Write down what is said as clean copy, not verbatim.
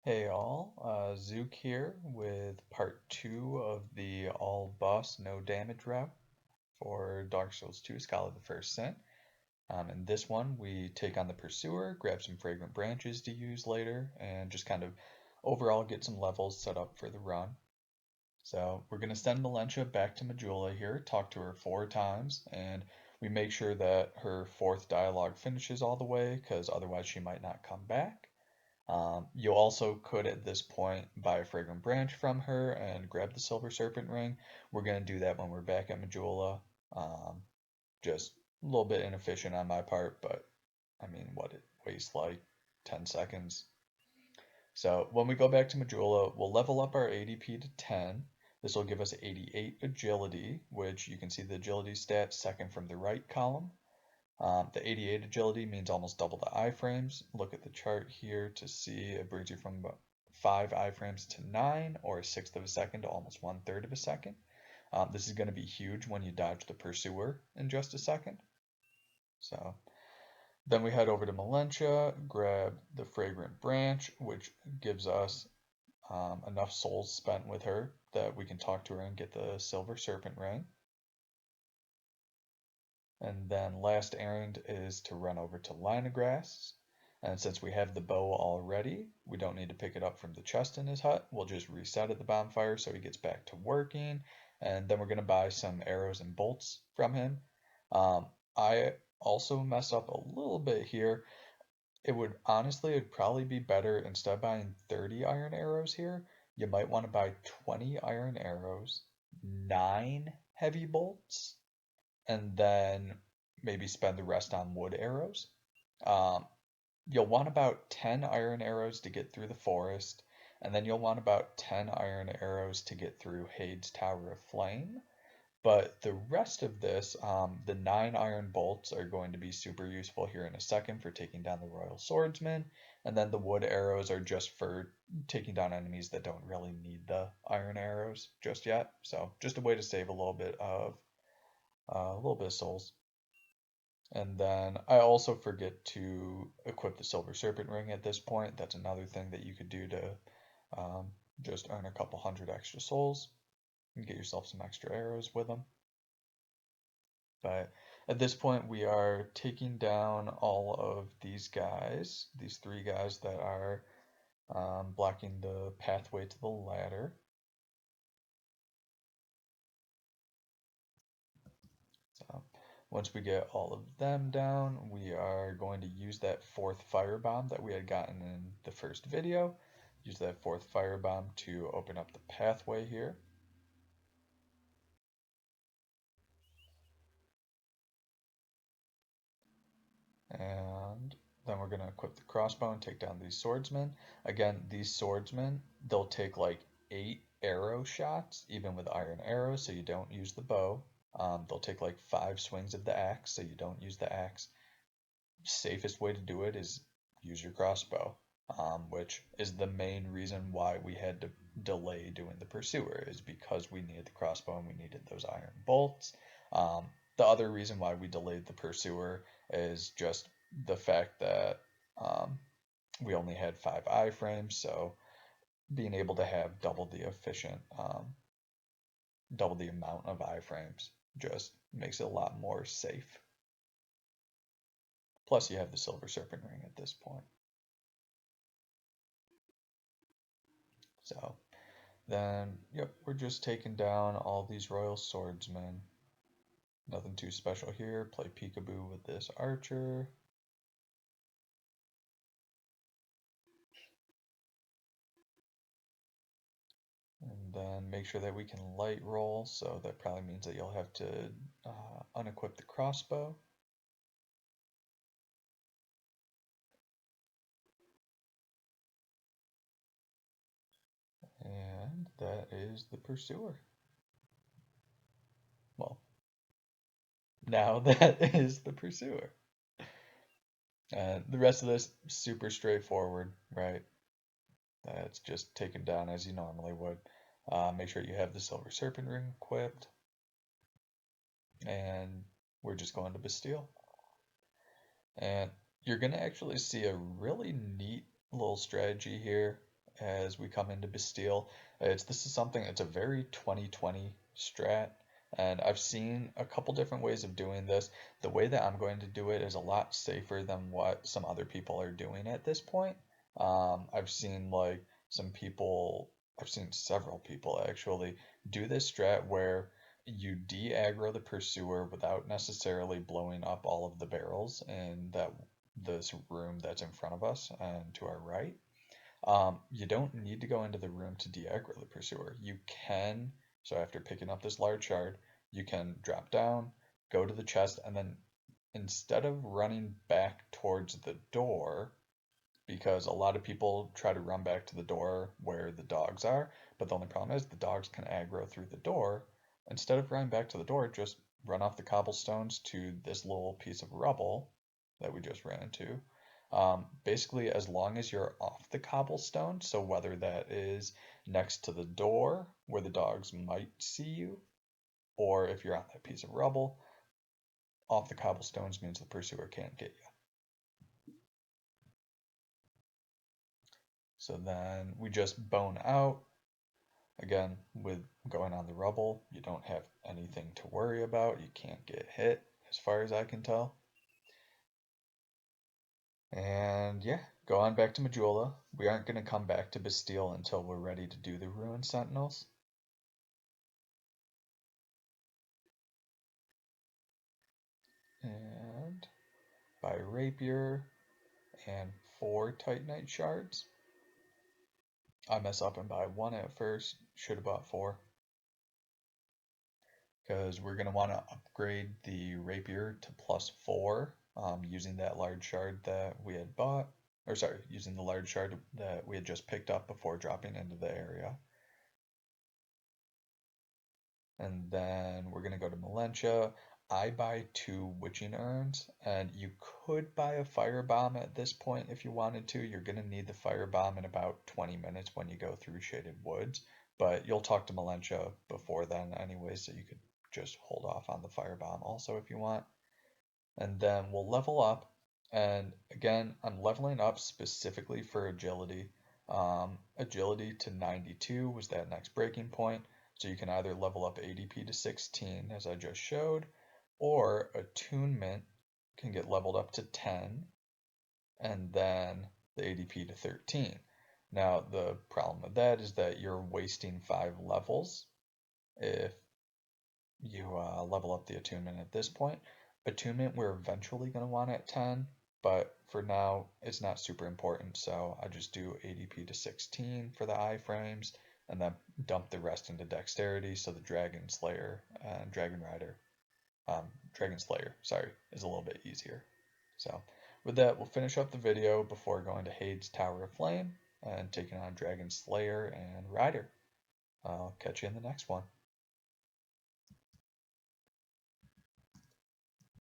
Hey all, Zook here with part 2 of the all boss no damage route for Dark Souls 2 Scholar of the First Sin. In this one we take on the Pursuer, grab some fragrant branches to use later, and just kind of overall get some levels set up for the run. So we're going to send Melentia back to Majula here, talk to her 4 times, and we make sure that her 4th dialogue finishes all the way, because otherwise she might not come back. You also could at this point buy a fragrant branch from her and grab the silver serpent ring. We're going to do that when we're back at Majula. Um, just a little bit inefficient on my part, but I mean, what, it wastes like 10 seconds. So when we go back to Majula, we'll level up our ADP to 10. This will give us 88 agility, which you can see the agility stat second from the right column. The 88 agility means almost double the iframes. Look at the chart here to see it brings you from about 5 iframes to 9, or a sixth of a second to almost 1/3 of a second. This is going to be huge when you dodge the Pursuer in just a second. So then we head over to Melentia, grab the Fragrant Branch, which gives us enough souls spent with her that we can talk to her and get the Silver Serpent Ring. And then last errand is to run over to Line of Grass. And since we have the bow already, we don't need to pick it up from the chest in his hut. We'll just reset at the bonfire so he gets back to working. And then we're going to buy some arrows and bolts from him. I also mess up a little bit here. It'd probably be better instead of buying 30 iron arrows here, you might want to buy 20 iron arrows, 9 heavy bolts, and then maybe spend the rest on wood arrows. Um, you'll want about 10 iron arrows to get through the forest, and then you'll want about 10 iron arrows to get through Hade's Tower of Flame. But the rest of this, the 9 iron bolts are going to be super useful here in a second for taking down the Royal Swordsman, and then the wood arrows are just for taking down enemies that don't really need the iron arrows just yet. So just a way to save a little bit of souls. And then I also forget to equip the Silver Serpent Ring at this point. That's another thing that you could do to just earn a couple hundred extra souls and get yourself some extra arrows with them. But at this point, we are taking down all of these guys, these 3 guys that are blocking the pathway to the ladder. So once we get all of them down, we are going to use that 4th firebomb that we had gotten in the first video. Use that 4th firebomb to open up the pathway here. And then we're going to equip the crossbow and take down these swordsmen. Again, these swordsmen, they'll take like 8 arrow shots, even with iron arrows, so you don't use the bow. They'll take like 5 swings of the axe, so you don't use the axe. Safest way to do it is use your crossbow, which is the main reason why we had to delay doing the Pursuer, is because we needed the crossbow and we needed those iron bolts. The other reason why we delayed the Pursuer is just the fact that we only had 5 iframes, so being able to have double the double the amount of iframes just makes it a lot more safe. Plus you have the Silver Serpent Ring at this point. So then, yep, we're just taking down all these Royal Swordsmen. Nothing too special here. Play peekaboo with this archer. And then make sure that we can light roll, so that probably means that you'll have to unequip the crossbow. And that is the Pursuer. Well, now that is the Pursuer. The rest of this, super straightforward, right? It's just taken down as you normally would. Make sure you have the Silver Serpent Ring equipped. And we're just going to Bastille. And you're going to actually see a really neat little strategy here. as we come into Bastille. This is something, it's a very 2020 strat, and I've seen a couple different ways of doing this. The way that I'm going to do it is a lot safer than what some other people are doing at this point. I've seen I've seen several people actually do this strat where you de-aggro the pursuer without necessarily blowing up all of the barrels in this room that's in front of us and to our right. You don't need to go into the room to de-aggro the pursuer. You can, so after picking up this large shard, you can drop down, go to the chest, and then instead of running back towards the door, because a lot of people try to run back to the door where the dogs are, but the only problem is the dogs can aggro through the door. Instead of running back to the door, just run off the cobblestones to this little piece of rubble that we just ran into. Basically, as long as you're off the cobblestone, so whether that is next to the door where the dogs might see you, or if you're on that piece of rubble, off the cobblestones means the pursuer can't get you. So then we just bone out. Again, with going on the rubble, you don't have anything to worry about. You can't get hit, as far as I can tell. And yeah, go on back to Majula. We aren't going to come back to Bastille until we're ready to do the Ruined Sentinels. And by Rapier and 4 Titanite shards. I mess up and buy 1 at first. Should have bought 4. Because we're going to want to upgrade the Rapier to +4 using that large shard that we had bought. Or sorry, using the large shard that we had just picked up before dropping into the area. And then we're going to go to Melentia. I buy 2 Witching Urns, and you could buy a Firebomb at this point if you wanted to. You're going to need the Firebomb in about 20 minutes when you go through Shaded Woods, but you'll talk to Melentia before then anyway, so you could just hold off on the Firebomb also if you want. And then we'll level up, and again, I'm leveling up specifically for Agility. Agility to 92 was that next breaking point. So you can either level up ADP to 16, as I just showed, or Attunement can get leveled up to 10, and then the ADP to 13. Now, the problem with that is that you're wasting 5 levels if you level up the Attunement at this point. Attunement we're eventually going to want at 10, but for now it's not super important, so I just do ADP to 16 for the iframes, and then dump the rest into dexterity, so the Dragon Slayer and Dragon Rider, Dragon Slayer, sorry, is a little bit easier. So with that, we'll finish up the video before going to Hade's Tower of Flame and taking on Dragon Slayer and Rider. I'll catch you in the next one.